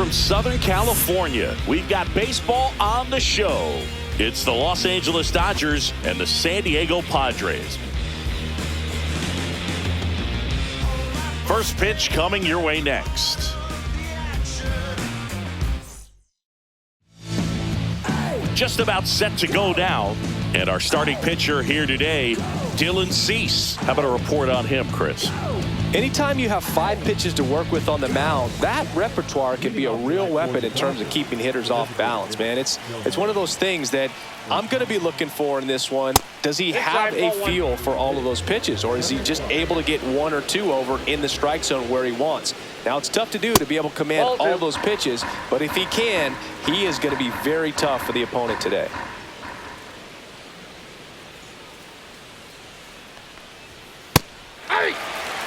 from Southern California, we've got baseball on the show. It's the Los Angeles Dodgers and the San Diego Padres. First pitch coming your way next. Just about set to go now. And our starting pitcher here today, Dylan Cease. How about a report on him, Chris? Anytime you have 5 pitches to work with on the mound, that repertoire can be a real weapon in terms of keeping hitters off balance, man. It's one of those things that I'm going to be looking for in this one. Does he have a feel for all of those pitches, or is he just able to get 1 or 2 over in the strike zone where he wants? Now, it's tough to do to be able to command all those pitches, but if he can, he is going to be very tough for the opponent today.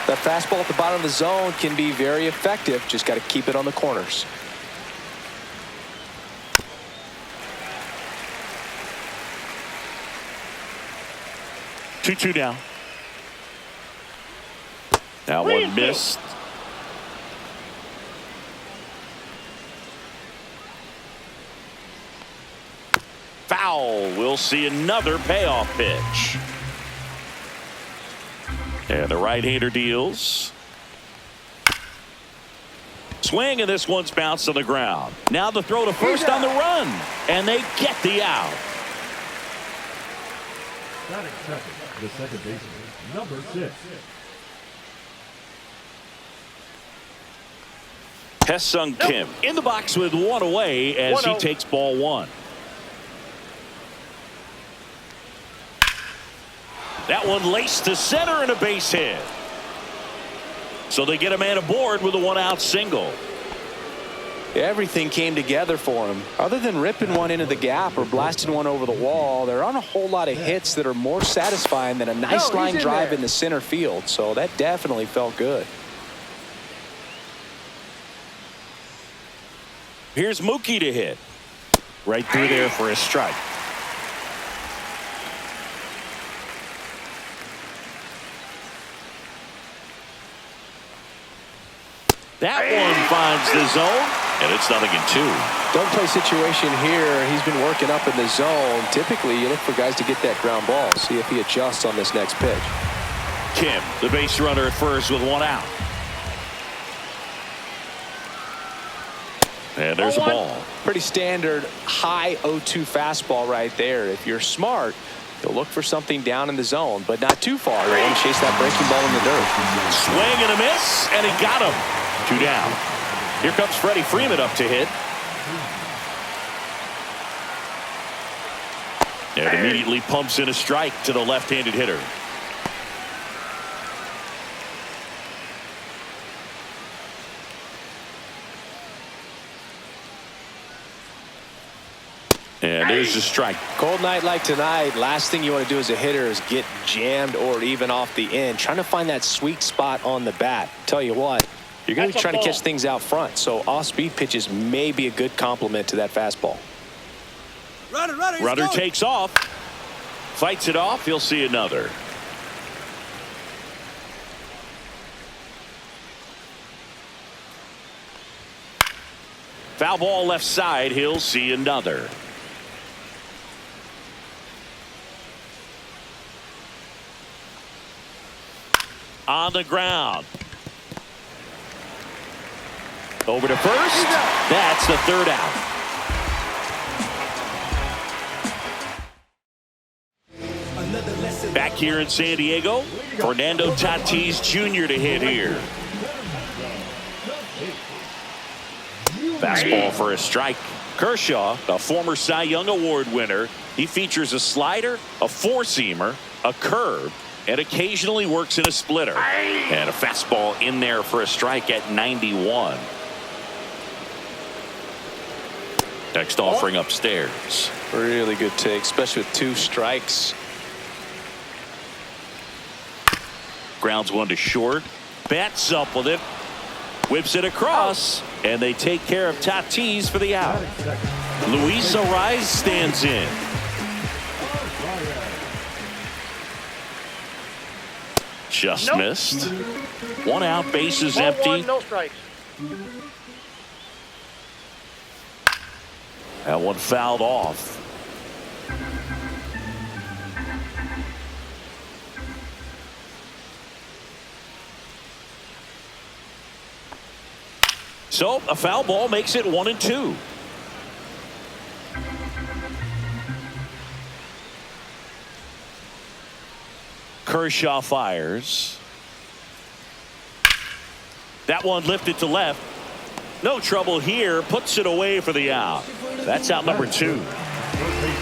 That fastball at the bottom of the zone can be very effective. Just got to keep it on the corners. Two down. That one missed. Foul. We'll see another payoff pitch. And the right-hander deals. Swing, and this one's bounced on the ground. Now the throw to first on the run, and they get the out. The second baseman, number 6. Hesung Kim in the box with 1 away as he takes ball 1. That one laced to center and a base hit. So they get a man aboard with a 1-out single. Everything came together for him. Other than ripping one into the gap or blasting one over the wall, there aren't a whole lot of hits that are more satisfying than a nice line drive in the center field. So that definitely felt good. Here's Mookie to hit. Right through there for a strike. That one finds the zone, and it's 0-2. Don't play situation here. He's been working up in the zone. Typically, you look for guys to get that ground ball. See if he adjusts on this next pitch. Kim, the base runner at first with 1 out. And there's a ball. Pretty standard high 0-2 fastball right there. If you're smart, you'll look for something down in the zone, but not too far. You want to chase that breaking ball in the dirt. Swing and a miss, and he got him. 2 down. Here comes Freddie Freeman up to hit. And immediately pumps in a strike to the left-handed hitter. And there's the strike. Cold night like tonight, last thing you want to do as a hitter is get jammed or even off the end. Trying to find that sweet spot on the bat. Tell you what, you're going to be trying to catch things out front, so off-speed pitches may be a good complement to that fastball. Runner takes off. Fights it off. He'll see another. Foul ball left side. He'll see another. On the ground. Over to first. That's the 3rd out. Back here in San Diego, Fernando Tatis Jr. to hit here. Fastball for a strike. Kershaw, a former Cy Young Award winner, he features a slider, a four-seamer, a curve, and occasionally works in a splitter. And a fastball in there for a strike at 91. Next offering upstairs. Really good take, especially with 2 strikes. Grounds 1 to short. Bats up with it. Whips it across. And they take care of Tatis for the out. Luis Ariz stands in. Just missed. 1 out, bases empty. No strikes. That one fouled off. So a foul ball makes it 1-2. Kershaw fires. That one lifted to left. No trouble here. Puts it away for the out. That's out number 2.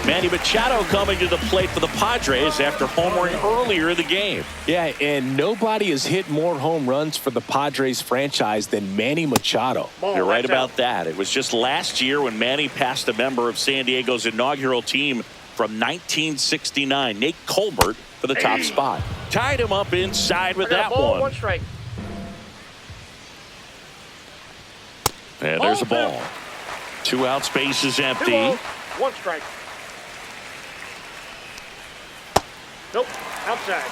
Manny Machado coming to the plate for the Padres after homering earlier in the game. Yeah, and nobody has hit more home runs for the Padres franchise than Manny Machado. You're right about that. It was just last year when Manny passed a member of San Diego's inaugural team from 1969, Nate Colbert, for the top spot. Tied him up inside with that one. One strike. And there's a ball. 2 out, space is empty. 1 strike. Nope, outside.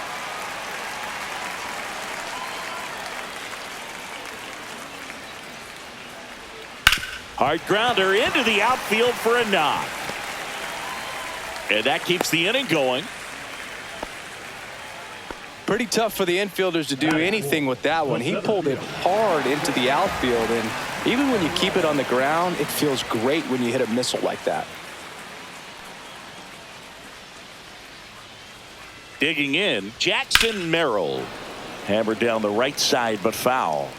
Hard grounder into the outfield for a knock. And that keeps the inning going. Pretty tough for the infielders to do anything with that one. He pulled it hard into the outfield, and even when you keep it on the ground, it feels great when you hit a missile like that. Digging in, Jackson Merrill. Hammered down the right side, but foul.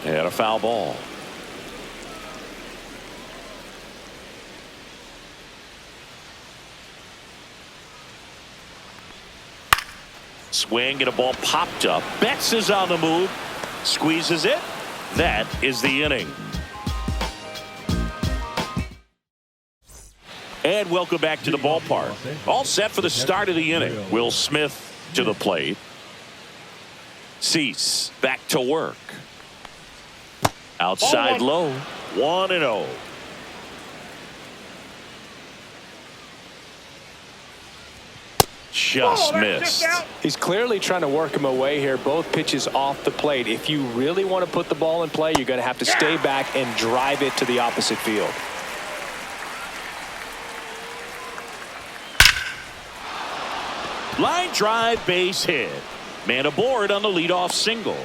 And a foul ball. Swing and a ball popped up. Betts is on the move. Squeezes it. That is the inning. And welcome back to the ballpark. All set for the start of the inning. Will Smith to the plate. Cease back to work. Outside low. 1-0. Just missed. He's clearly trying to work him away here. Both pitches off the plate. If you really want to put the ball in play, you're going to have to stay back and drive it to the opposite field. Line drive, base hit. Man aboard on the leadoff single.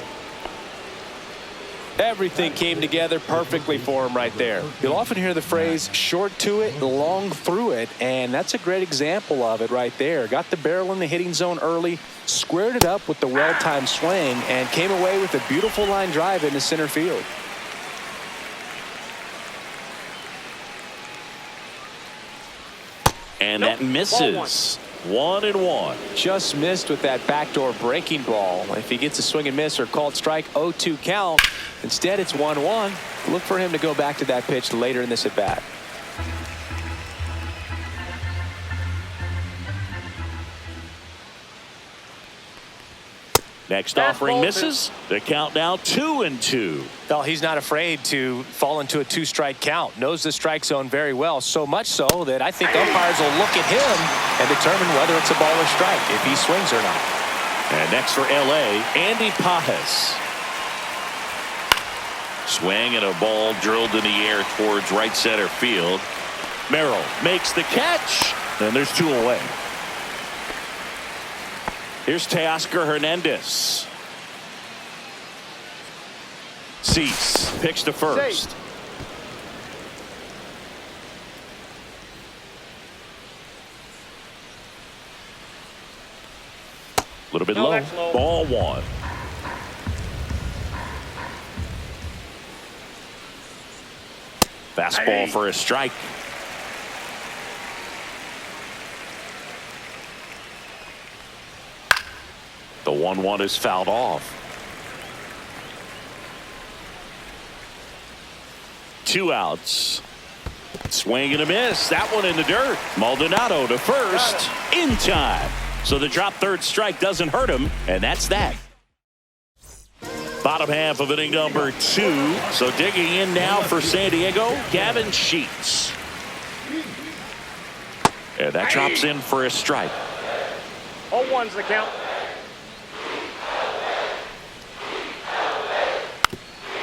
Everything came together perfectly for him right there. You'll often hear the phrase short to it, long through it, and that's a great example of it right there. Got the barrel in the hitting zone early, squared it up with the well-timed swing, and came away with a beautiful line drive into center field. And that misses. 1-1. Just missed with that backdoor breaking ball. If he gets a swing and miss or called strike, 0-2 count. Instead, it's 1-1. Look for him to go back to that pitch later in this at bat. Next offering misses. The count now 2-2. Well, he's not afraid to fall into a 2-strike count. Knows the strike zone very well. So much so that I think umpires will look at him and determine whether it's a ball or strike, if he swings or not. And next for LA, Andy Pajas. Swing and a ball drilled in the air towards right center field. Merrill makes the catch. And there's 2 away. Here's Teoscar Hernandez. Cease picks to first. A little bit low. Ball 1. Fastball for a strike. The 1-1 is fouled off. 2 outs. Swing and a miss. That one in the dirt. Maldonado to first in time. So the drop third strike doesn't hurt him, and that's that. Bottom half of inning number 2. So digging in now for San Diego, Gavin Sheets. And that drops in for a strike. All ones the count.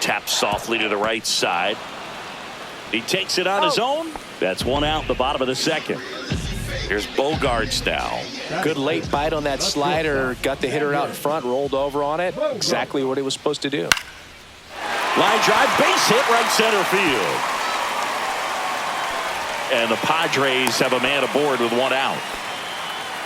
Taps softly to the right side. He takes it on his own. That's one out in the bottom of the second. Here's Bogarts now. Good late bite on that slider. Got the hitter out in front, rolled over on it. Exactly what he was supposed to do. Line drive, base hit, right center field. And the Padres have a man aboard with one out.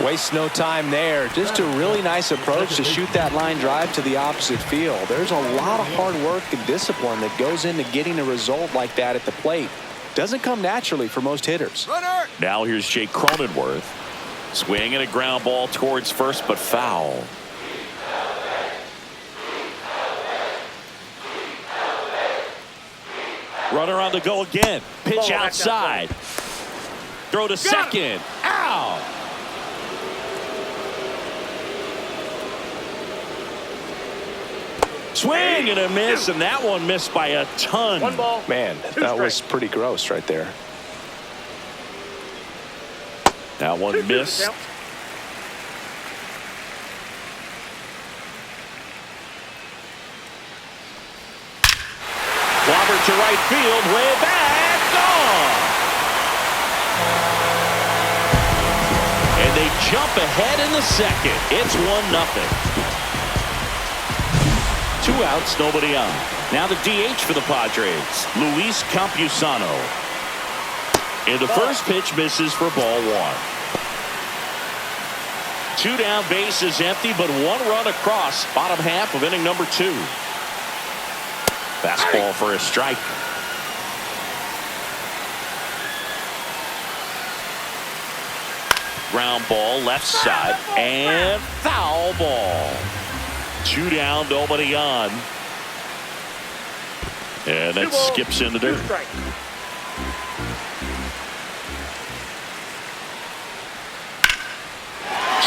Waste no time there. Just a really nice approach to shoot that line drive to the opposite field. There's a lot of hard work and discipline that goes into getting a result like that at the plate. Doesn't come naturally for most hitters. Runner. Now here's Jake Cronenworth. Swinging a ground ball towards first, but foul. Runner on the go again. Pitch outside. Throw to second. Out. Swing and a miss, and that one missed by a ton. One ball. Man, that was pretty gross right there. That one missed. Clobber to right field, way back, gone. And they jump ahead in the second. It's 1-0. 2 outs, nobody on. Now the DH for the Padres, Luis Campusano. And the first pitch misses for ball 1. 2 down, bases empty, but 1 run across. Bottom half of inning number 2. Fastball for a strike. Ground ball, left side, and foul ball. 2 down, nobody on. And that skips in the dirt.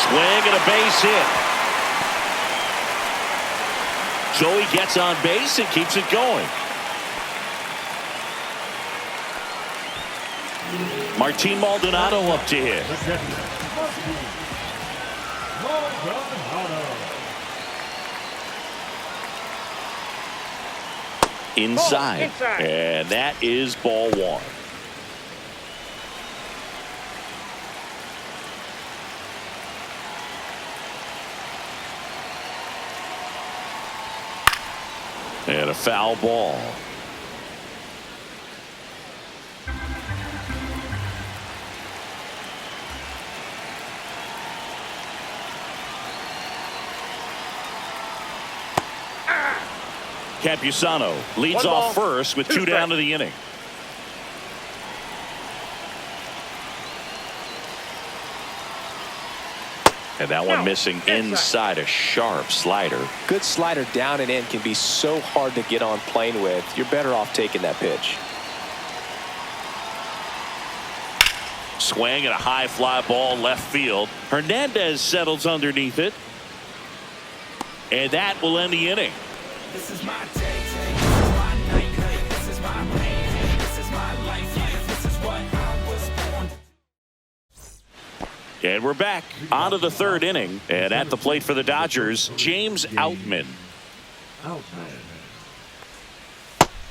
Swing and a base hit. Joey gets on base and keeps it going. Martin Maldonado up to hit. Inside. And that is ball 1. And a foul ball. Campusano leads off first with 2 down to the inning. And that one missing inside, a sharp slider. Good slider down and in can be so hard to get on plane with. You're better off taking that pitch. Swing and a high fly ball left field. Hernandez settles underneath it. And that will end the inning. This is my day, this is my night, this is my pain, this is my life, this is what I was born. And we're back on to the 3rd inning. And at the plate for the Dodgers, James Outman.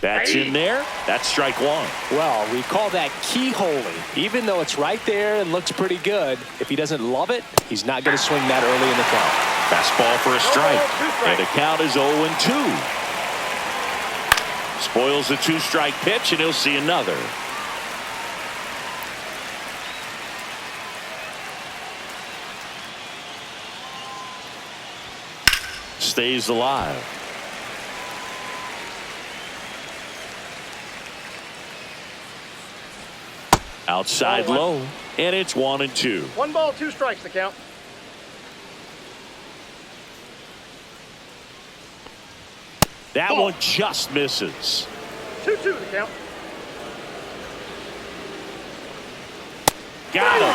That's in there. That's strike 1. Well, we call that keyholing. Even though it's right there and looks pretty good, if he doesn't love it, he's not going to swing that early in the count. Fastball for a strike. And the count is 0-2. Spoils the 2-strike pitch, and he'll see another. Stays alive. Outside low, and it's 1-2. 1 ball, 2 strikes the count. That one just misses. 2-2 the count. Got him.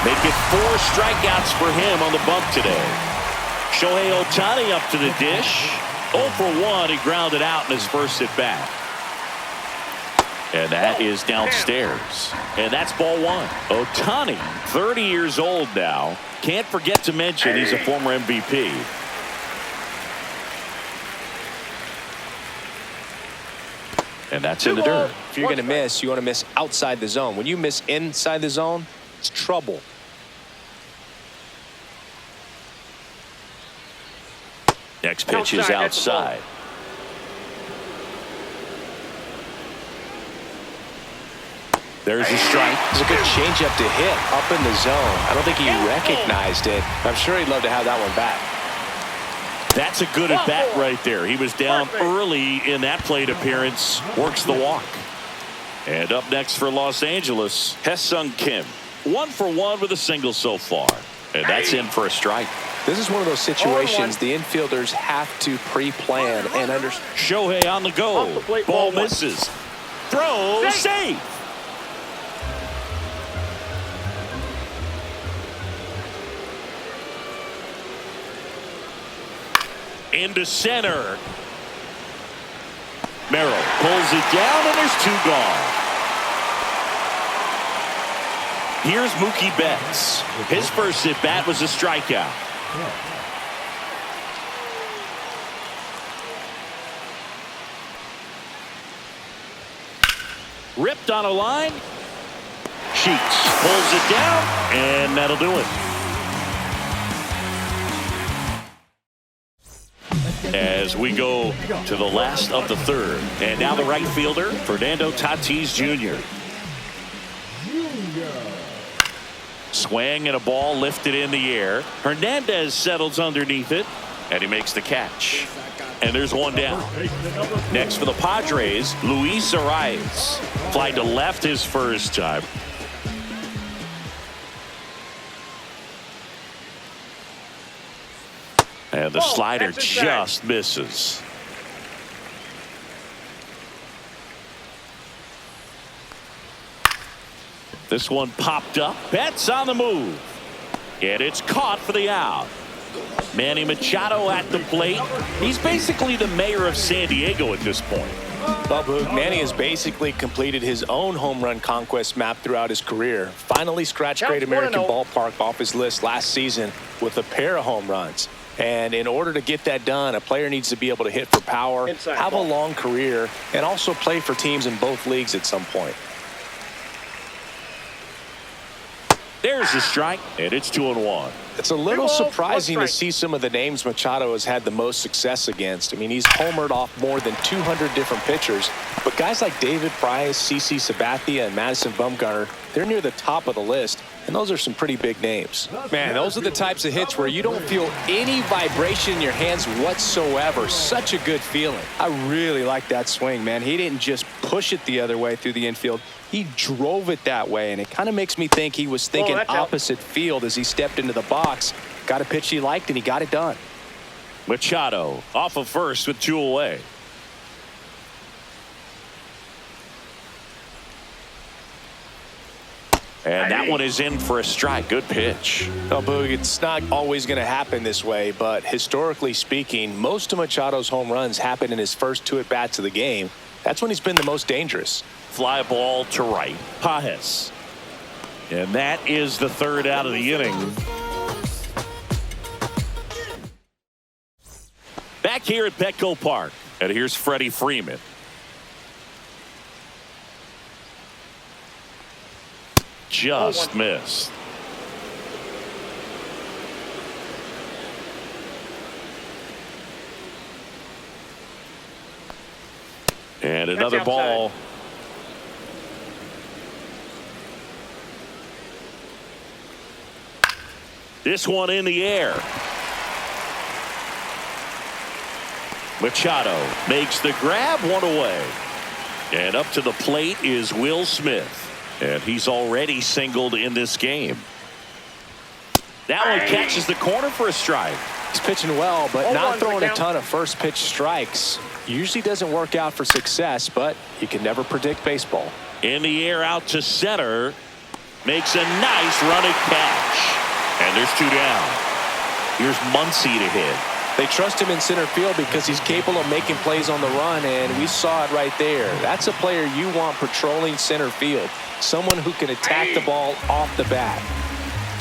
Make it 4 strikeouts for him on the bump today. Shohei Ohtani up to the dish. 0 for 1. He grounded out in his first at bat. And that is downstairs. And that's ball one. Ohtani, 30 years old now. Can't forget to mention he's a former MVP. And that's in the dirt. If you're going to miss, you want to miss outside the zone. When you miss inside the zone, it's trouble. Next pitch is outside. There's a strike. It's a good changeup to hit up in the zone. I don't think he recognized it. I'm sure he'd love to have that one back. That's a good at bat right there. He was down early in that plate appearance. Works the walk. And up next for Los Angeles, Hae-Sung Kim. 1 for 1 with a single so far. And that's in for a strike. This is one of those situations the infielders have to pre-plan and understand. Shohei on the go. Ball misses. Throw, save. Into center. Merrill pulls it down, and there's 2 gone. Here's Mookie Betts. His first at bat was a strikeout. Ripped on a line. Sheets pulls it down, and that'll do it. As we go to the last of the third. And now the right fielder, Fernando Tatis Jr. Swing and a ball lifted in the air. Hernandez settles underneath it, and he makes the catch. And there's 1 down. Next for the Padres, Luis Arias. Fly to left his first time. And the slider just misses. This one popped up. Betts on the move. And it's caught for the out. Manny Machado at the plate. He's basically the mayor of San Diego at this point. Well, Boog, Manny has basically completed his own home run conquest map throughout his career. Finally scratched Great American Ballpark off his list last season with a pair of home runs. And in order to get that done, a player needs to be able to hit for power, have a long career, and also play for teams in both leagues at some point. There's the strike, and it's 2-1. It's a little surprising to see some of the names Machado has had the most success against. I mean, he's homered off more than 200 different pitchers. But guys like David Price, CC Sabathia, and Madison Bumgarner, they're near the top of the list. And those are some pretty big names. Man, those are the types of hits where you don't feel any vibration in your hands whatsoever. Such a good feeling. I really like that swing, man. He didn't just push it the other way through the infield. He drove it that way, and it kind of makes me think he was thinking opposite field as he stepped into the box. Got a pitch he liked, and he got it done. Machado off of first with 2 away. And that one is in for a strike. Good pitch. Well, Boog, it's not always going to happen this way, but historically speaking, most of Machado's home runs happen in his first 2 at-bats of the game. That's when he's been the most dangerous. Fly ball to right. Pages. And that is the 3rd out of the inning. Back here at Petco Park. And here's Freddie Freeman. Just missed. And another ball. This one in the air. Machado makes the grab, 1 away. And up to the plate is Will Smith. And he's already singled in this game. That one catches the corner for a strike. He's pitching well, but not throwing a ton of first pitch strikes. Usually doesn't work out for success, but you can never predict baseball. In the air out to center. Makes a nice running catch. And there's 2 down. Here's Muncy to hit. They trust him in center field because he's capable of making plays on the run, and we saw it right there. That's a player you want patrolling center field. Someone who can attack the ball off the bat.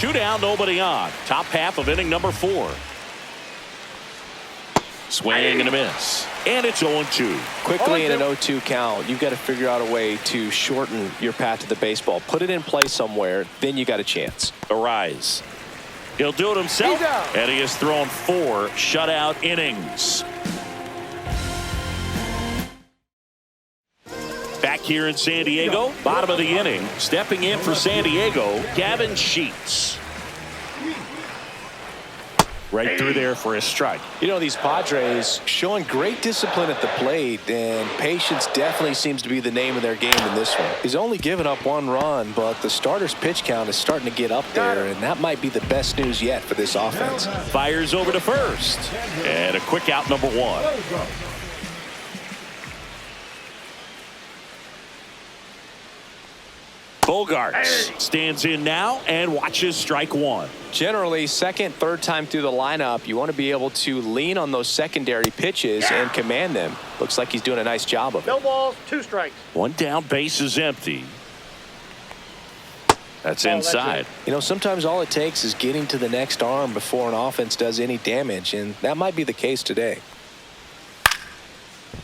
2 down, nobody on. Top half of inning number 4. Swing and a miss. And it's 0-2. Quickly in an 0-2 count, you've got to figure out a way to shorten your path to the baseball. Put it in play somewhere, then you got a chance. Arise. He'll do it himself, and he has thrown 4 shutout innings. Back here in San Diego, bottom of the inning, stepping in for San Diego, Gavin Sheets. Right through there for a strike. You know, these Padres showing great discipline at the plate, and patience definitely seems to be the name of their game in this one. He's only given up 1 run, but the starter's pitch count is starting to get up there, and that might be the best news yet for this offense. Fires over to first, and a quick out, number 1. Bogarts stands in now and watches strike 1. Generally, second, third time through the lineup, you want to be able to lean on those secondary pitches and command them. Looks like he's doing a nice job of it. No balls, 2 strikes. 1 down, base is empty. That's inside. You know, sometimes all it takes is getting to the next arm before an offense does any damage, and that might be the case today.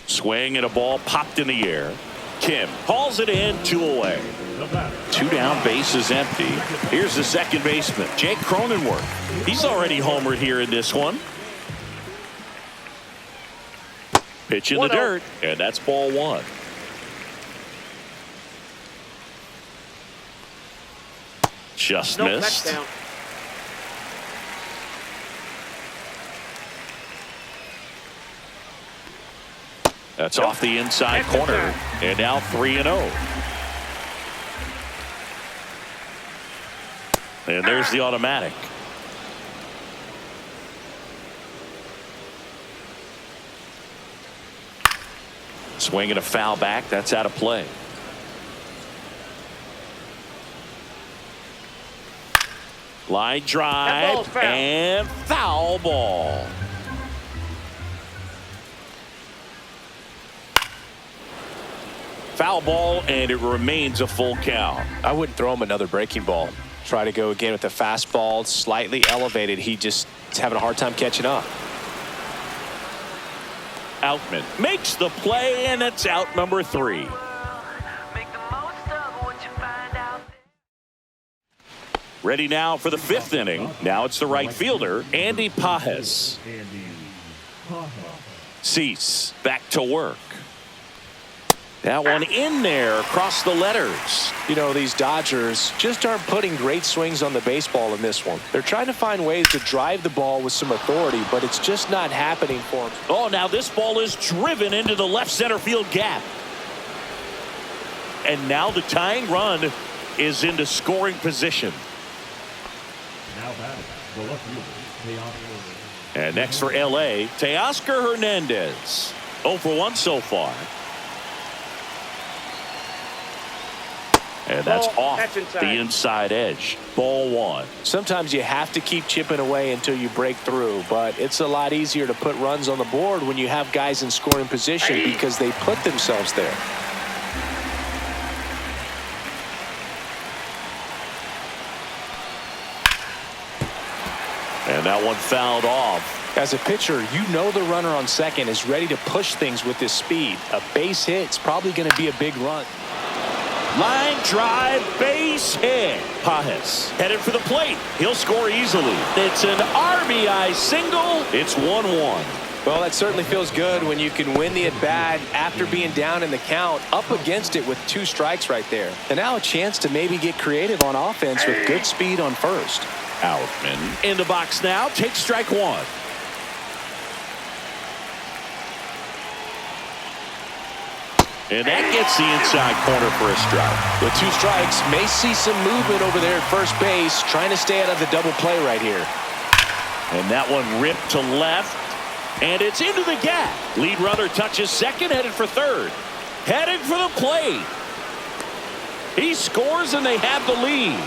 Swing and a ball popped in the air. Kim hauls it in, 2 away. 2 down, base is empty. Here's the second baseman, Jake Cronenworth. He's already homered here in this one. Pitch in the dirt, and that's ball 1. Just missed. Down. That's off the inside corner, and now 3-0. And there's the automatic. Swinging a foul back. That's out of play. Line drive foul. and foul ball. Foul ball, and it remains a full count. I wouldn't throw him another breaking ball. Try to go again with the fastball, slightly elevated. He just is having a hard time catching up. Outman makes the play, and it's out number 3. Ready now for the 5th inning. Now it's the right fielder, Andy Pajes. Cease back to work. That one in there across the letters. You know, these Dodgers just aren't putting great swings on the baseball in this one. They're trying to find ways to drive the ball with some authority, but it's just not happening for them. Oh, now this ball is driven into the left center field gap. And now the tying run is into scoring position. Now batting, the left fielder, Teoscar. And next for L.A., Teoscar Hernandez. 0 for 1 so far. And that's off the inside edge. Ball 1. Sometimes you have to keep chipping away until you break through, but it's a lot easier to put runs on the board when you have guys in scoring position because they put themselves there. And that one fouled off. As a pitcher, you know the runner on second is ready to push things with his speed. A base hit's probably going to be a big run. Line drive, base hit. Pajes headed for the plate. He'll score easily. It's an RBI single. It's 1-1. Well, that certainly feels good when you can win the at-bat after being down in the count, up against it with 2 strikes right there. And now a chance to maybe get creative on offense with good speed on first. Outman in the box now. Takes strike 1. And that gets the inside corner for a strike. With 2 strikes, may see some movement over there at first base, trying to stay out of the double play right here. And that one ripped to left, and it's into the gap. Lead runner touches second, headed for third. Headed for the plate. He scores, and they have the lead.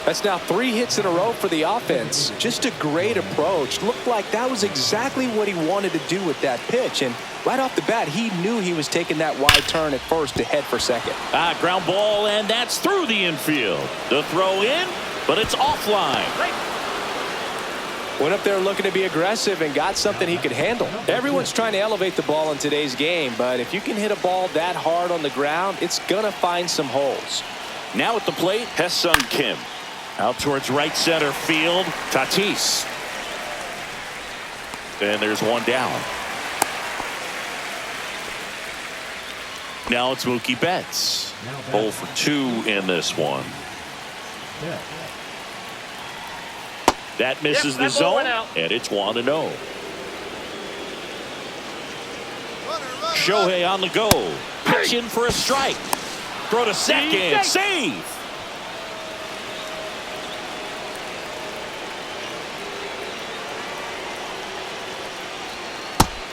That's now 3 hits in a row for the offense. Just a great approach. Looked like that was exactly what he wanted to do with that pitch. And right off the bat, he knew he was taking that wide turn at first to head for second. Ground ball, and that's through the infield. The throw in, but it's offline. Went up there looking to be aggressive and got something he could handle. Everyone's trying to elevate the ball in today's game, but if you can hit a ball that hard on the ground, it's going to find some holes. Now at the plate, Hesung Kim. Out towards right center field, Tatis. And there's one down. Now it's Mookie Betts. 0 for 2 in this one. That misses the zone, and it's 1-0. Shohei on the go. Pitch in for a strike. Throw to second. Save.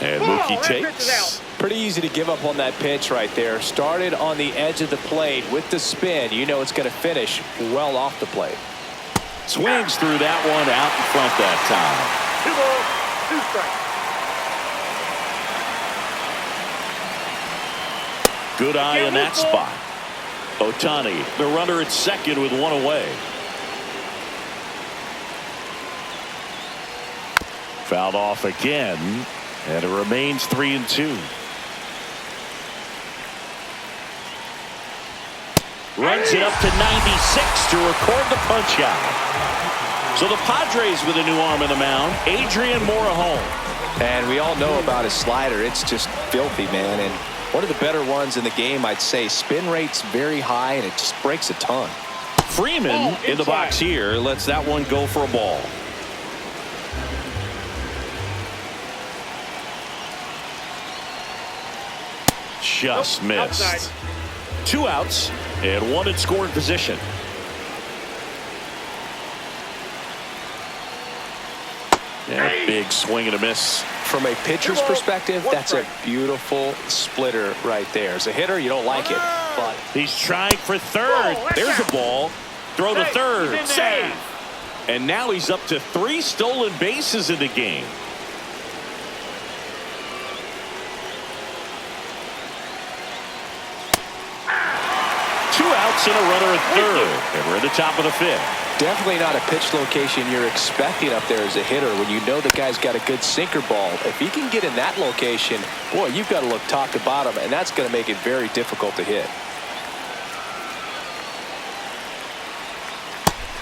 And Mookie takes. Pretty easy to give up on that pitch right there. Started on the edge of the plate with the spin. You know it's going to finish well off the plate. Swings through that one out in front that time. 2 balls, 2 strikes. Good eye in that spot. Ohtani, the runner at second with 1 away. Fouled off again, and it remains 3-2. Runs it up to 96 to record the punch out. So the Padres with a new arm in the mound, Adrian Morejon. And we all know about his slider. It's just filthy, man. And one of the better ones in the game, I'd say. Spin rate's very high, and it just breaks a ton. Freeman in the box here lets that one go for a ball. Just missed. Outside. 2 outs and 1 in scoring position. Yeah, big swing and a miss. From a pitcher's perspective, that's a beautiful splitter right there. As a hitter, you don't like it, but He's trying for third. There's a ball. Throw to third. Save. And now he's up to 3 stolen bases in the game. Outs and a runner at third. And we're at the top of the 5th. definitely not a pitch location you're expecting up there as a hitter when you know the guy's got a good sinker ball. If he can get in that location, boy, you've got to look top to bottom, and that's going to make it very difficult to hit.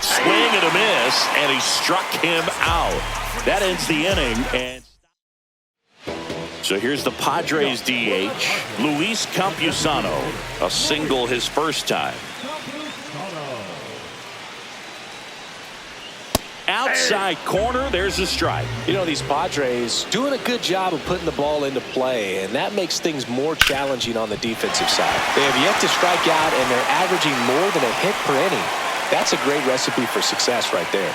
Swing and a miss, and he struck him out. That ends the inning. And so here's the Padres DH, Luis Campusano, a single his first time. Outside corner, there's a strike. You know, these Padres doing a good job of putting the ball into play, and that makes things more challenging on the defensive side. They have yet to strike out, and they're averaging more than a hit per inning. That's a great recipe for success right there.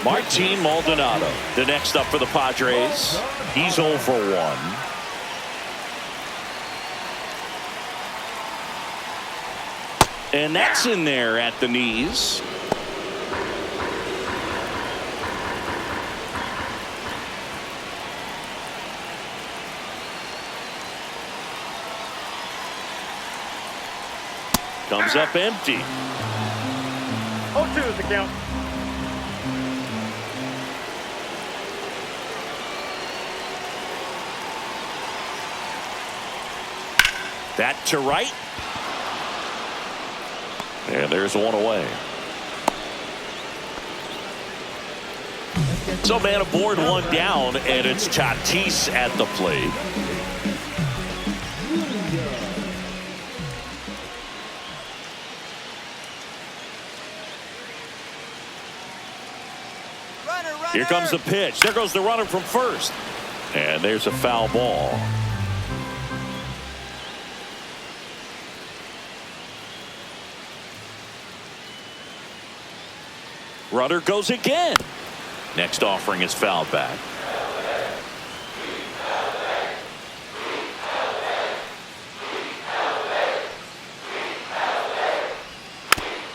Martin Maldonado, the next up for the Padres. He's 0 for 1. And that's in there at the knees. Comes up empty. 0-2 is the count. That to right. And there's one away. So man aboard, one down, and it's Tatis at the plate. Here comes the pitch. There goes the runner from first. And there's a foul ball. Runner goes again. Next offering is fouled back.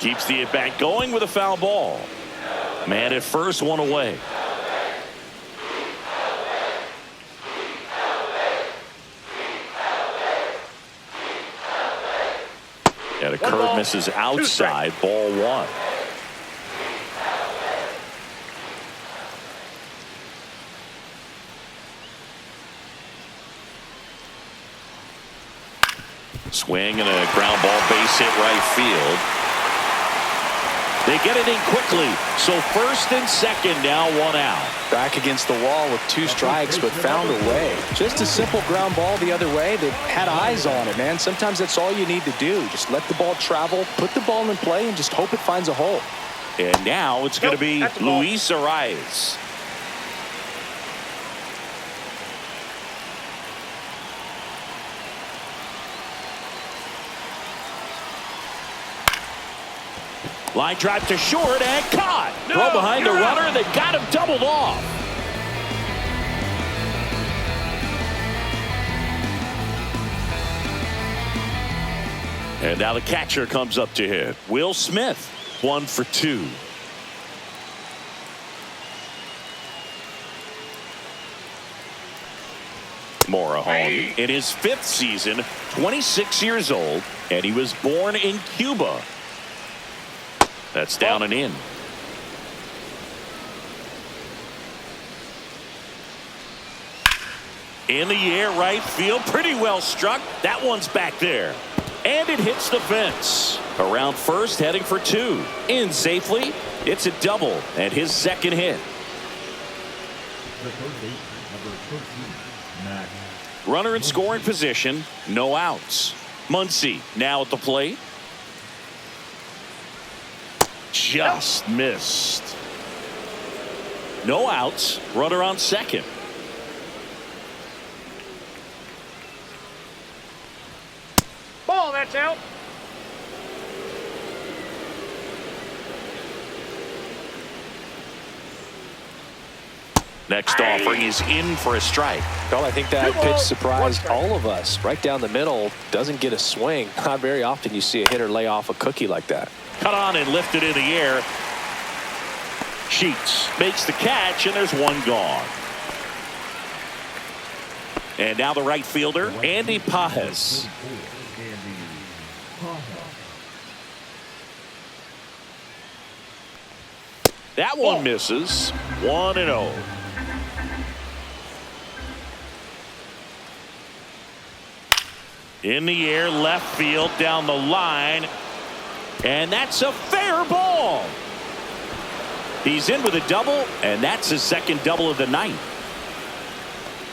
Keeps the at-bat going with a foul ball. Man at first, one away. And a curve misses outside, ball one. Swing and a ground ball, base hit right field. They get it in quickly. So first and second, now one out. Back against the wall with 2 strikes, but found a way. Just a simple ground ball the other way. They had eyes on it, man. Sometimes that's all you need to do. Just let the ball travel, put the ball in play, and just hope it finds a hole. And now it's going to be Luis Arias. Line drive to short and caught. Throw behind the runner. They got him doubled off. And now the catcher comes up to hit. Will Smith, 1 for 2. Morejon in his 5th season, 26 years old, and he was born in Cuba. That's down and in. In the air, right field, pretty well struck. That one's back there. And it hits the fence. Around first, heading for 2. In safely. It's a double and his second hit. Runner in scoring position, no outs. Muncy now at the plate. Just missed. No outs. Runner on second. Ball, that's out. Next offering is in for a strike. Well, I think that pitch surprised all of us. Right down the middle, doesn't get a swing. Not very often you see a hitter lay off a cookie like that. Cut on and lifted in the air. Sheets makes the catch, and there's one gone. And now the right fielder, Andy Pajes. That one misses. 1-0. In the air, left field, down the line. And that's a fair ball. He's in with a double, and that's his second double of the night.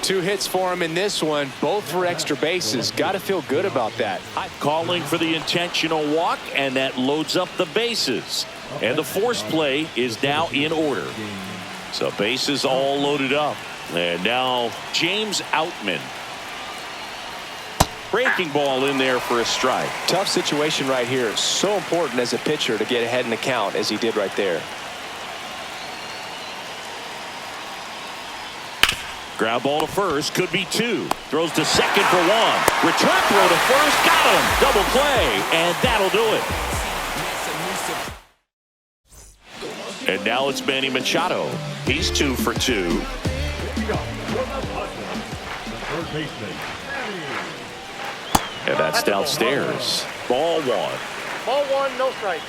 2 hits for him in this one, both for extra bases. Got to feel good about that. Calling for the intentional walk, and that loads up the bases. And the force play is now in order. So bases all loaded up. And now James Outman. Breaking ball in there for a strike. Tough situation right here. So important as a pitcher to get ahead in the count as he did right there. Ground ball to first, could be 2. Throws to second for 1. Return throw to first, got him. Double play, and that'll do it. And now it's Manny Machado. He's 2 for 2. And that's downstairs. Ball 1. Ball 1, no strike.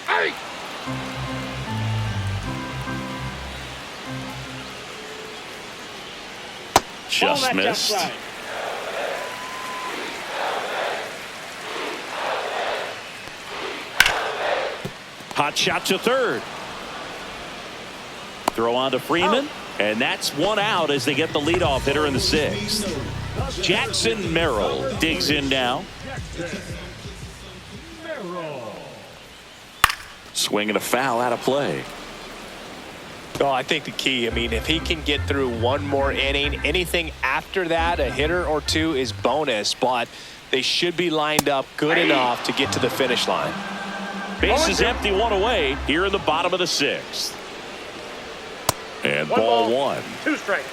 Hey! Just missed. Hot shot to third. Throw on to Freeman, and that's 1 out as they get the leadoff hitter in the 6th. Jackson Merrill digs in now. Swing and a foul out of play. Oh, I think the key, I mean, if he can get through 1 more inning, anything after that, a hitter or 2 is bonus, but they should be lined up good enough to get to the finish line. Base is empty, 1 away here in the bottom of the 6th. And ball 1. 2 strikes.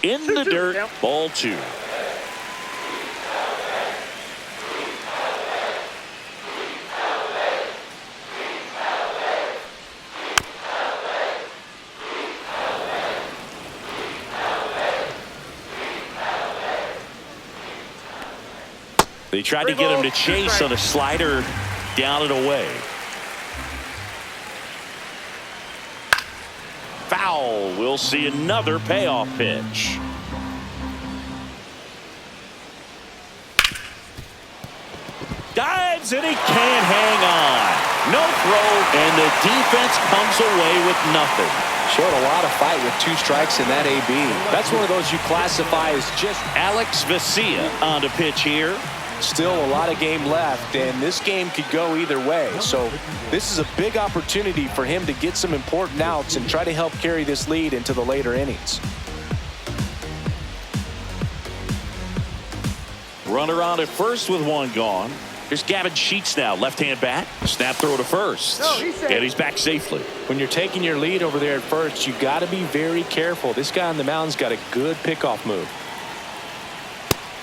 in the dirt. Ball 2. They tried to get him to chase on a slider down and away. Foul. We'll see another payoff pitch. Dives and he can't hang on. No throw, and the defense comes away with nothing. Showed a lot of fight with 2 strikes in that AB. That's one of those you classify as just Alex Vesia on the pitch here. still a lot of game left, and this game could go either way. So this is a big opportunity for him to get some important outs and try to help carry this lead into the later innings. Runner on at first with 1 gone. Here's Gavin Sheets now, left-hand bat. Snap throw to first. And he's back safely. When you're taking your lead over there at first, you got to be very careful. This guy on the mound's got a good pickoff move.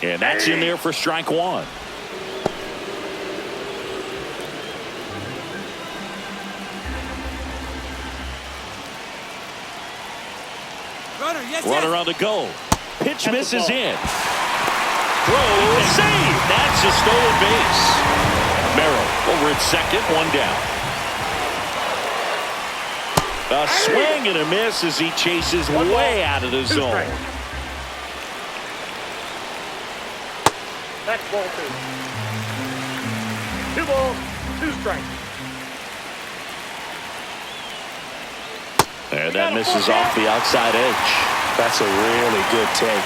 And that's in there for strike 1. Runner on the go. Pitch misses in. Throw, save. That's a stolen base. Merrill over at second, 1 down. A swing and a miss as he chases way out of the zone. That's ball 2. 2 balls, 2 strikes. And that misses off the outside edge. That's a really good take.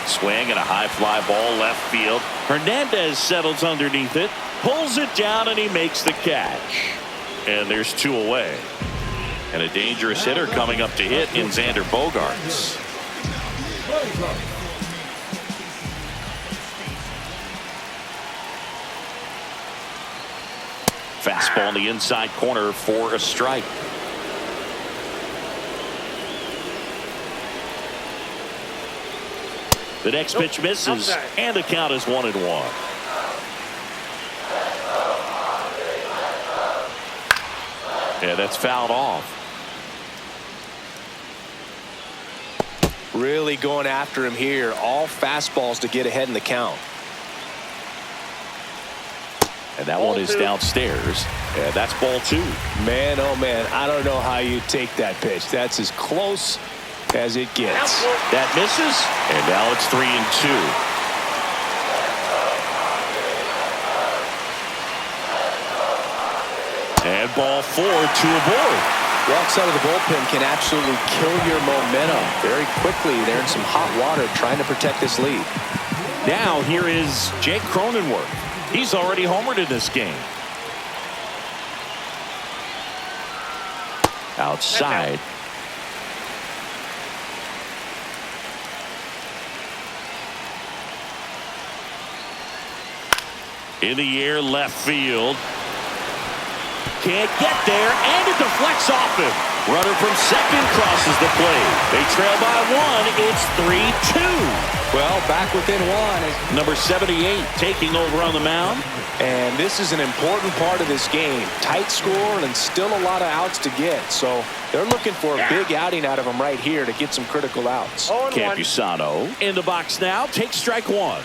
Swing and a high fly ball left field. Hernandez settles underneath it, pulls it down, and he makes the catch. And there's 2 away. And a dangerous hitter coming up to hit in Xander Bogaerts. Fastball in the inside corner for a strike. The next pitch misses, and the count is 1-1. Yeah, that's fouled off. Really going after him here. All fastballs to get ahead in the count. And that one is downstairs. Yeah, that's ball 2. Man, oh man, I don't know how you take that pitch. That's as close as it gets. That misses, and now it's 3-2. And ball 4, 2 aboard. Walks out of the bullpen can absolutely kill your momentum very quickly. They're in some hot water trying to protect this lead. Now here is Jake Cronenworth. He's already homered in this game. Outside. In the air, left field. Can't get there, and it deflects off him. Runner from second crosses the plate. They trail by 1. It's 3-2. Well, back within 1. Number 78 taking over on the mound. And this is an important part of this game. Tight score and still a lot of outs to get. So they're looking for a big outing out of him right here to get some critical outs. Campusano in the box now. Takes strike 1.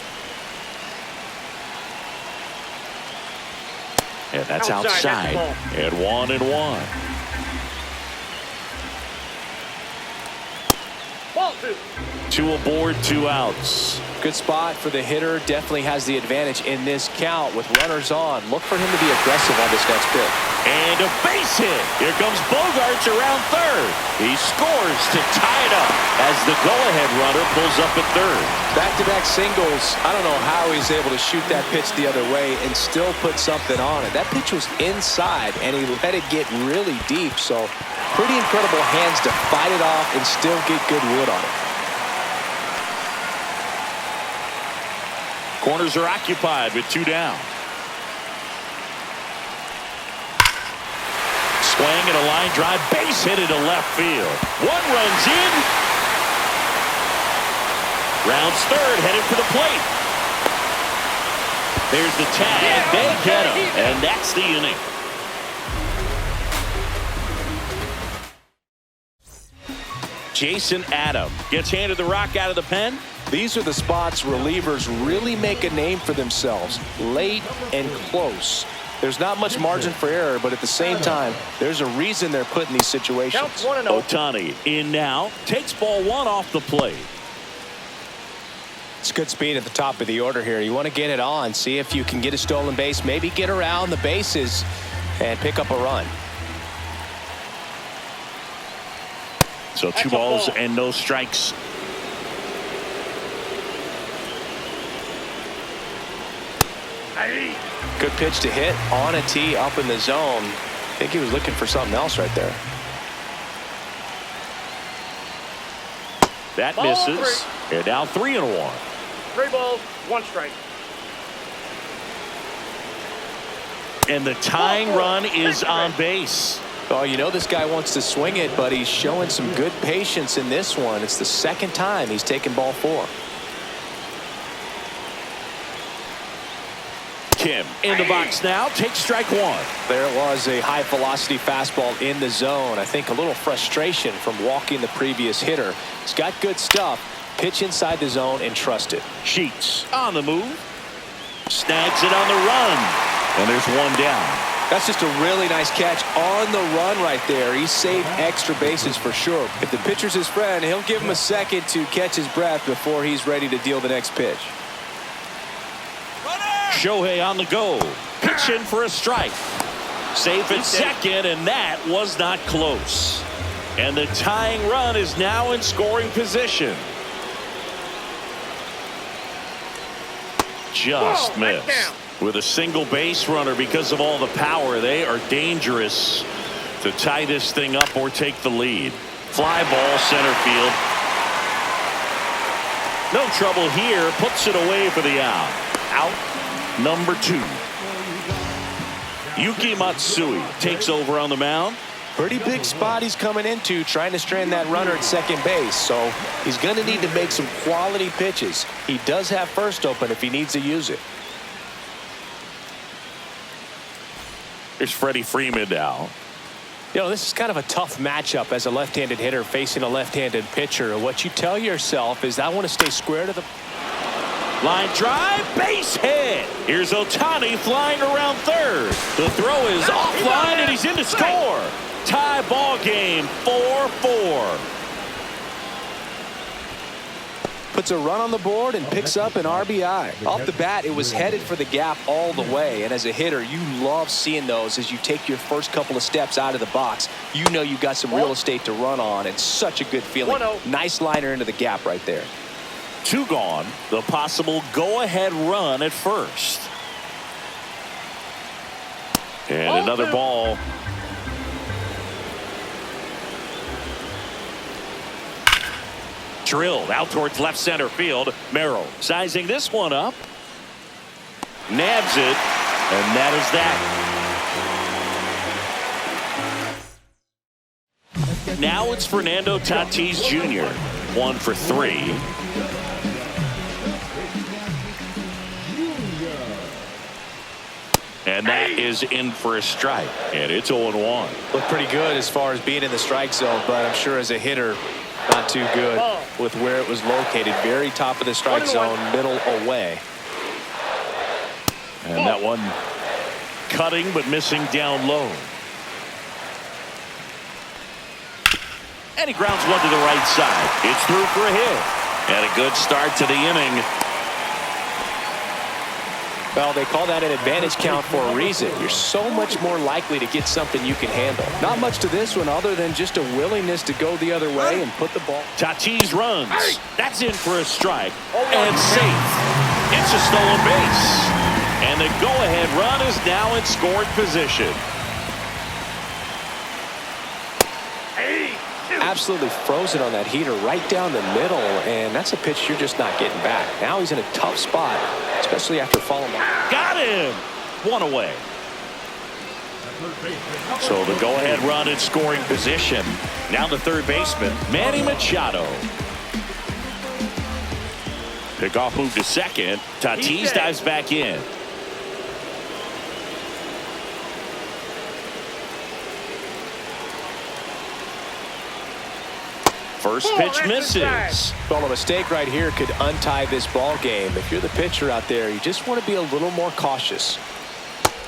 And that's outside. And 1-1. Ball 2. 2 aboard, 2 outs. Good spot for the hitter. Definitely has the advantage in this count with runners on. Look for him to be aggressive on this next pitch. And a base hit. Here comes Bogaerts around third. He scores to tie it up as the go-ahead runner pulls up at third. Back-to-back singles. I don't know how he's able to shoot that pitch the other way and still put something on it. That pitch was inside, and he let it get really deep. So pretty incredible hands to fight it off and still get good wood on it. Corners are occupied with 2 down. swing and a line drive, base hit into left field. One runs in. Rounds third, headed for the plate. There's the tag. They get him, and that's the inning. Jason Adam gets handed the rock out of the pen. These are the spots relievers really make a name for themselves, late and close. There's not much margin for error, but at the same time, there's a reason they're put in these situations. Counts 1-0. Ohtani in now, takes ball one off the plate. It's good speed at the top of the order here. You want to get it on, see if you can get a stolen base, maybe get around the bases and pick up a run. So two balls and no strikes. Good pitch to hit on a tee up in the zone. I think he was looking for something else right there. That Ball misses. And now 3-1. 3 balls, 1 strike. And the tying run is on base. Oh, you know this guy wants to swing it, but he's showing some good patience in this one. It's the second time he's taken ball 4. Kim in the box now, takes strike 1. There was a high velocity fastball in the zone. I think a little frustration from walking the previous hitter. He's got good stuff. Pitch inside the zone and trust it. Sheets on the move. Snags it on the run. And there's one down. That's just a really nice catch on the run right there. He saved extra bases for sure. If the pitcher's his friend, he'll give him a second to catch his breath before he's ready to deal the next pitch. Shohei on the go. Pitching for a strike. Safe at second, and that was not close. And the tying run is now in scoring position. Just missed. With a single base runner, because of all the power, they are dangerous to tie this thing up or take the lead. Fly ball center field. No trouble here. Puts it away for the out. Out number 2. Yuki Matsui takes over on the mound. Pretty big spot he's coming into, trying to strand that runner at second base. So he's going to need to make some quality pitches. He does have first open if he needs to use it. Here's Freddie Freeman now. You know, this is kind of a tough matchup as a left-handed hitter facing a left-handed pitcher. What you tell yourself is, I want to stay square to the line drive, base hit. Here's Ohtani flying around third. The throw is offline and he's in to score. Tie ball game, 4-4. Puts a run on the board and picks up an RBI. Off the bat, it was headed for the gap all the way. And as a hitter, you love seeing those as you take your first couple of steps out of the box. You know you've got some real estate to run on. It's such a good feeling. 1-0. Nice liner into the gap right there. 2 gone. The possible go-ahead run at first. And another ball. Drilled out towards left center field. Merrill sizing this one up. Nabs it. And that is that. Now it's Fernando Tatis Jr. 1 for 3. And that is in for a strike. And it's 0-1. Looked pretty good as far as being in the strike zone, but I'm sure as a hitter, not too good with where it was located. Very top of the strike zone, middle away. And that one cutting but missing down low. And he grounds one to the right side. It's through for a hit. And a good start to the inning. Well, they call that an advantage count for a reason. You're so much more likely to get something you can handle. Not much to this one other than just a willingness to go the other way and put the ball. Tatis runs. That's in for a strike. And safe. It's a stolen base. And the go-ahead run is now in scoring position. Absolutely frozen on that heater right down the middle, and that's a pitch you're just not getting back. Now he's in a tough spot, especially after falling. Got him. 1 away. So the go-ahead run in scoring position. Now the third baseman, Manny Machado. Pickoff move to second. Tatis dives back in. First pitch misses. Well, a mistake right here could untie this ball game. If you're the pitcher out there, you just want to be a little more cautious.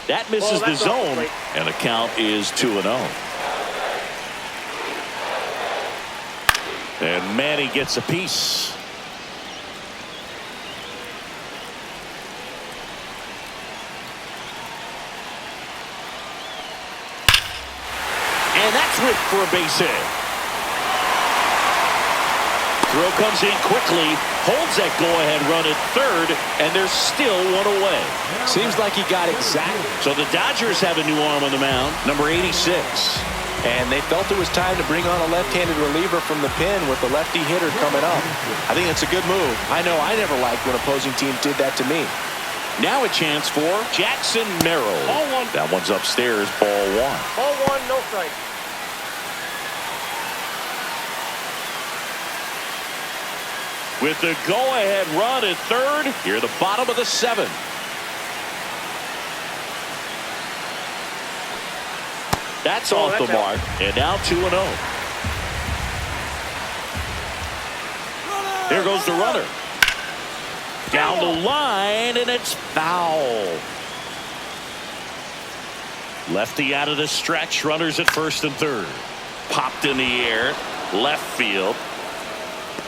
That misses the zone, and the count is 2-0. And Manny gets a piece. And that's ripped for a base hit. Throw comes in quickly, holds that go-ahead run at third, and there's still one away. Seems like he got exactly. So the Dodgers have a new arm on the mound, number 86. And they felt it was time to bring on a left-handed reliever from the pen with the lefty hitter coming up. I think it's a good move. I know I never liked when opposing teams did that to me. Now a chance for Jackson Merrill. Ball one. That one's upstairs, ball one. Ball one, no strike. With the go-ahead run at third, here the bottom of the seventh. That's off the mark, and now 2-0. Here goes the runner. Down the line, and it's foul. Lefty out of the stretch, runners at first and third. Popped in the air, left field.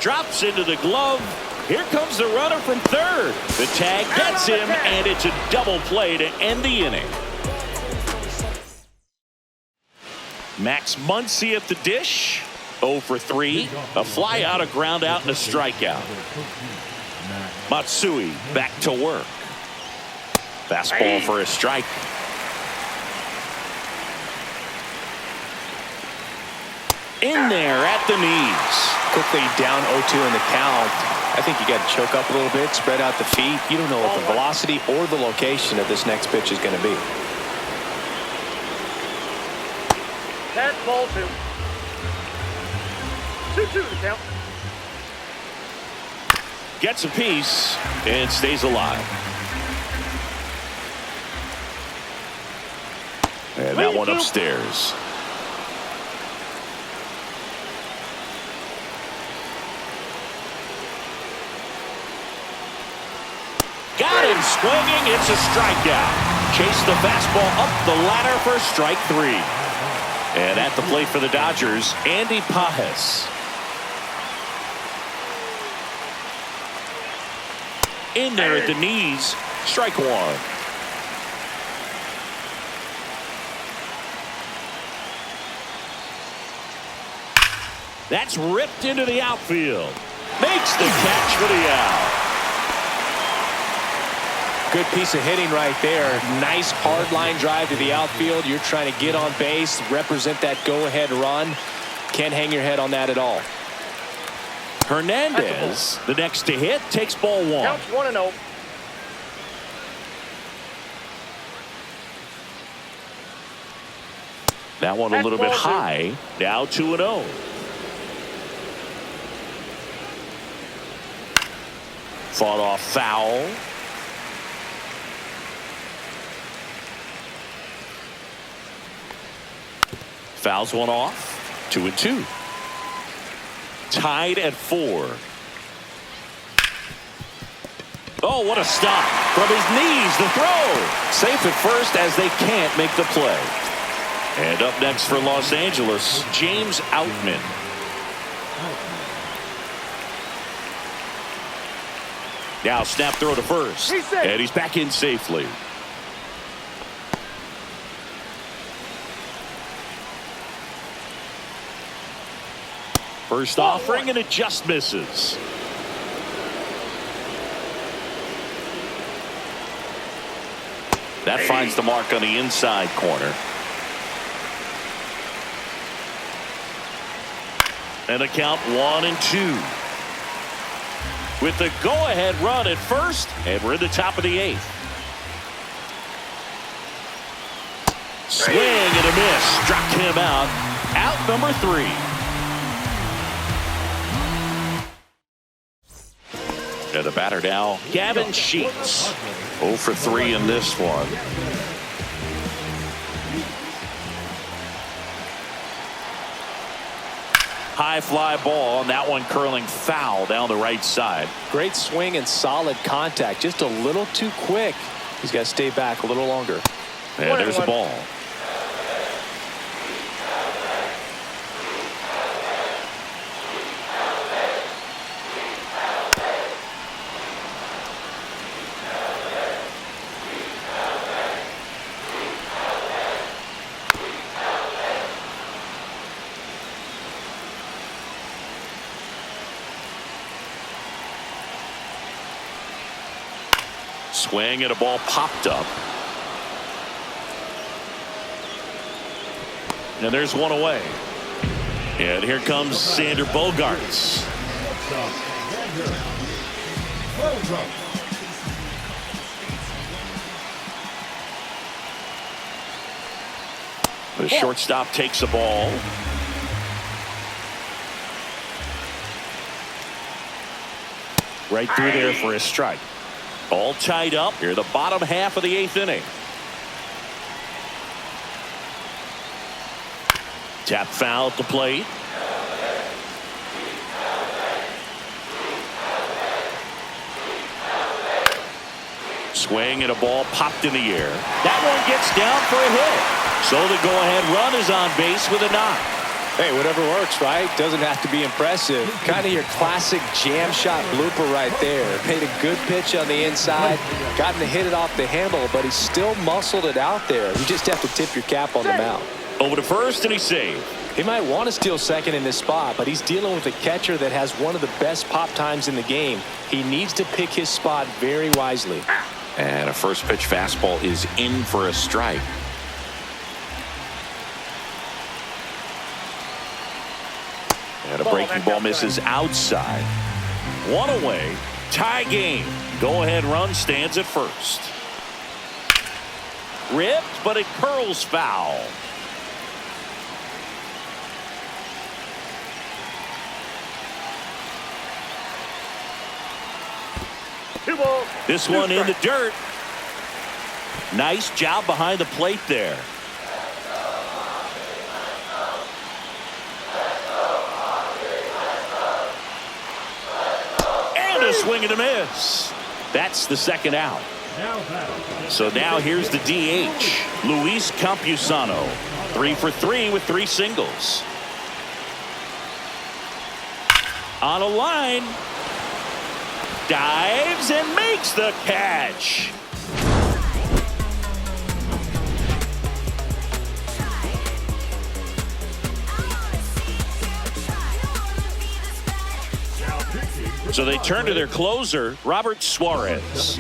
Drops into the glove. Here comes the runner from third. The tag gets him, and it's a double play to end the inning. Max Muncy at the dish. 0 for 3. A fly out, a ground out, and a strikeout. Matsui back to work. Fastball for a strike. In there at the knees. Quickly down 0-2 in the count. I think you got to choke up a little bit, spread out the feet. You don't know what the velocity or the location of this next pitch is going to be. That's ball two. 2-2 the count. Gets a piece and stays alive. And that one upstairs. Got him swinging. It's a strikeout. Chase the fastball up the ladder for strike three. And at the plate for the Dodgers, Andy Pajes. In there at the knees. Strike one. That's ripped into the outfield. Makes the catch for the out. Good piece of hitting right there. Nice hard line drive to the outfield. You're trying to get on base, represent that go-ahead run. Can't hang your head on that at all. Hernandez, the next to hit, takes ball one. Counts 1-0. That one a little bit high. Now 2-0. Fought off foul. Fouls one off. 2-2. Tied at 4. Oh, what a stop. From his knees, the throw. Safe at first as they can't make the play. And up next for Los Angeles, James Outman. Now snap throw to first. And he's back in safely. First offering, and it just misses. That finds the mark on the inside corner. And a count 1-2. With the go-ahead run at first, and we're in the top of the 8th. Swing miss struck him out. Out number 3. And the batter now, Gavin Sheets. 0 for 3 in this one. High fly ball, and that one curling foul down the right side. Great swing and solid contact. Just a little too quick. He's got to stay back a little longer. And there's the ball. Swing and a ball popped up. And there's one away. And here comes Sander Bogarts. The shortstop takes the ball. Right through there for a strike. All tied up here, the bottom half of the 8th inning. Tap foul at the plate. Swing and a ball popped in the air. That one gets down for a hit. So the go-ahead run is on base with a knock. Hey, whatever works, right? Doesn't have to be impressive. Kind of your classic jam shot blooper right there. Made a good pitch on the inside. Gotten to hit it off the handle, but he still muscled it out there. You just have to tip your cap on the mound. Over to first, and he saved. He might want to steal second in this spot, but he's dealing with a catcher that has one of the best pop times in the game. He needs to pick his spot very wisely. And a first pitch fastball is in for a strike. And a breaking ball misses outside. One away. Tie game. Go-ahead run stands at first. Ripped, but it curls foul. This one in the dirt. Nice job behind the plate there. And a swing and a miss. That's the second out. So now here's the DH, Luis Campusano. 3 for 3 with 3 singles. On a line. Dives and makes the catch. So they turn to their closer, Robert Suarez.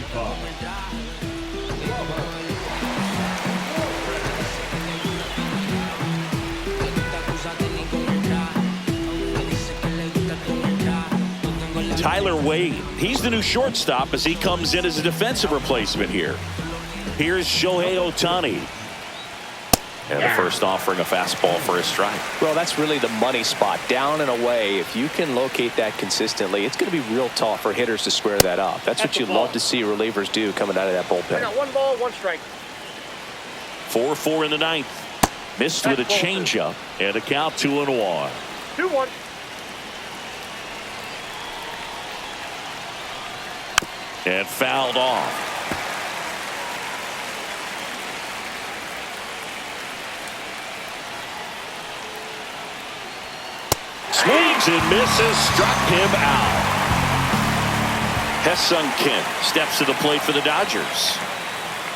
Tyler Wade, he's the new shortstop as he comes in as a defensive replacement here. Here's Shohei Ohtani. And the first offering a fastball for a strike. Well, that's really the money spot. Down and away. If you can locate that consistently, it's going to be real tough for hitters to square that up. That's what you love to see relievers do coming out of that bullpen. I got 1 ball, 1 strike. 4-4 in the 9th. Missed with a changeup and a count 2-1. 2-1. And fouled off. Swings and misses, struck him out. Ha-Seong Kim steps to the plate for the Dodgers.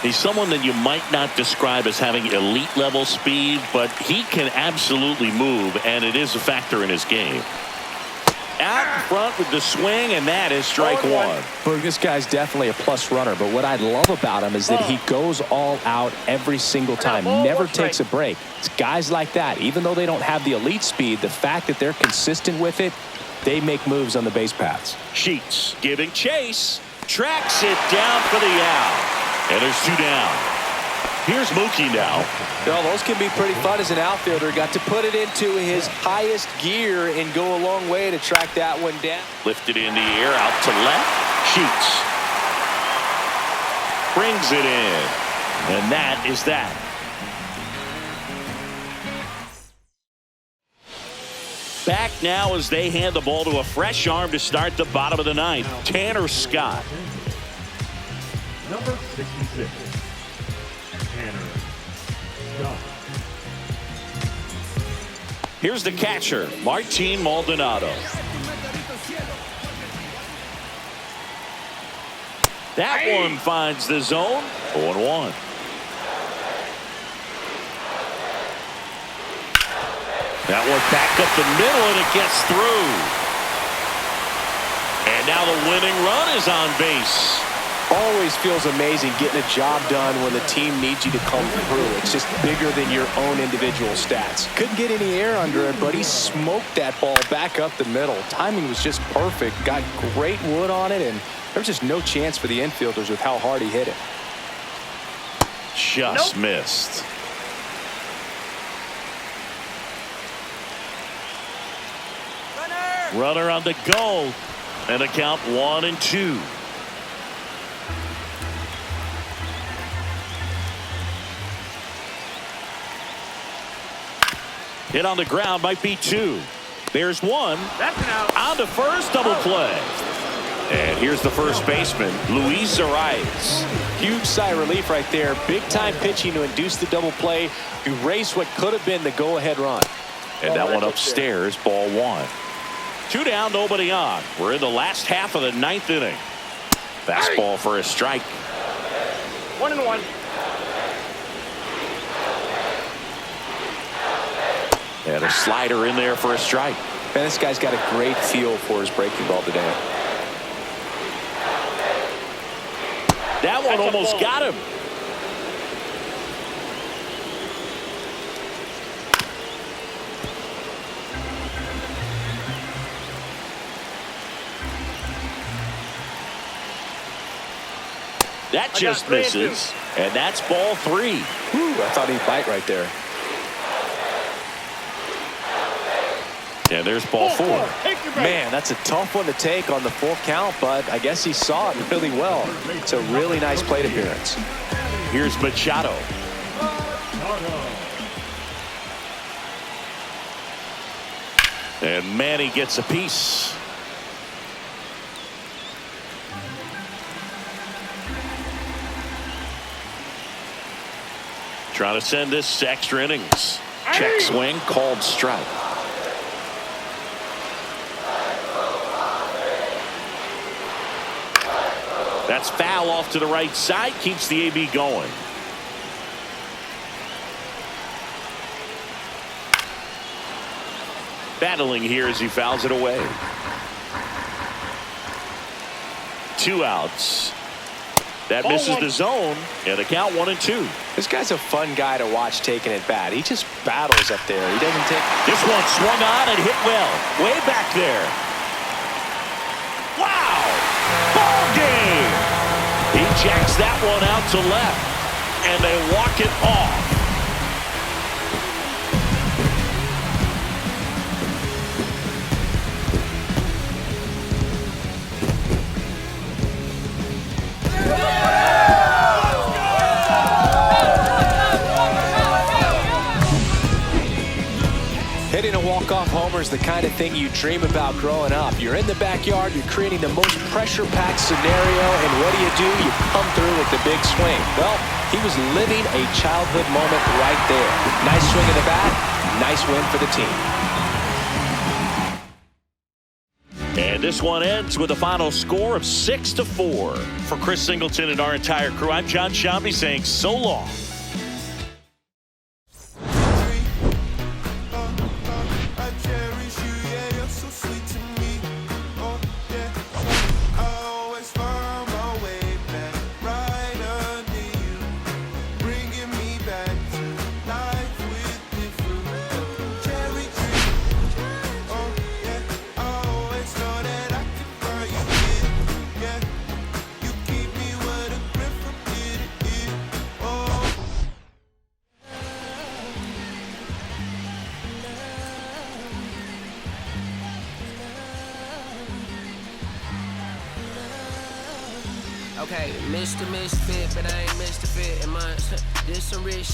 He's someone that you might not describe as having elite level speed, but he can absolutely move, and it is a factor in his game. Out in front with the swing, and that is strike 1. Well, this guy's definitely a plus runner, but what I love about him is that he goes all out every single time, never takes a break. It's guys like that, even though they don't have the elite speed, the fact that they're consistent with it, they make moves on the base paths. Sheets giving chase, tracks it down for the out, and there's 2 down. Here's Mookie now. Well, those can be pretty fun as an outfielder. Got to put it into his highest gear and go a long way to track that one down. Lifted in the air, out to left. Shoots. Brings it in. And that is that. Back now as they hand the ball to a fresh arm to start the bottom of the ninth. Tanner Scott. Number 66. Tanner Scott. Here's the catcher, Martin Maldonado. That one finds the zone. 0-1. That one back up the middle, and it gets through. And now the winning run is on base. Always feels amazing getting a job done when the team needs you to come through. It's just bigger than your own individual stats. Couldn't get any air under it, but he smoked that ball back up the middle. Timing was just perfect. Got great wood on it, and there was just no chance for the infielders with how hard he hit it. Just missed. Runner on the go, and a count 1-2. Hit on the ground, might be 2. There's 1. That's an out. On to first, double play. And here's the first baseman, Luis Arias. Huge sigh of relief right there. Big time pitching to induce the double play, erase what could have been the go-ahead run. And that one upstairs, ball 1. 2 down, nobody on. We're in the last half of the ninth inning. Fastball for a strike. 1-1. And a slider in there for a strike. Man, this guy's got a great feel for his breaking ball today. That one almost got him. That just misses, and that's ball 3. Whew, I thought he'd bite right there. And there's ball 4. Man, that's a tough one to take on the full count, but I guess he saw it really well. It's a really nice plate appearance. Here's Machado. And Manny gets a piece. Trying to send this to extra innings. Check swing, called strike. That's foul off to the right side, keeps the AB going. Battling here as he fouls it away. 2 outs. That misses the zone, and the count 1-2. This guy's a fun guy to watch taking it bat. He just battles up there. He doesn't take. This one swung on and hit well. Way back there. Wow! Ball game! He jacks that one out to left, and they walk it off. Hitting a walk-off homer is the kind of thing you dream about growing up. You're in the backyard, you're creating the most pressure-packed scenario, and what do? You come through with the big swing. Well, he was living a childhood moment right there. Nice swing of the bat, nice win for the team. And this one ends with a final score of 6-4. For Chris Singleton and our entire crew, I'm John Shambi saying so long. Okay, Mr. Misfit, but I ain't Mr. Fit. Am I? This some rich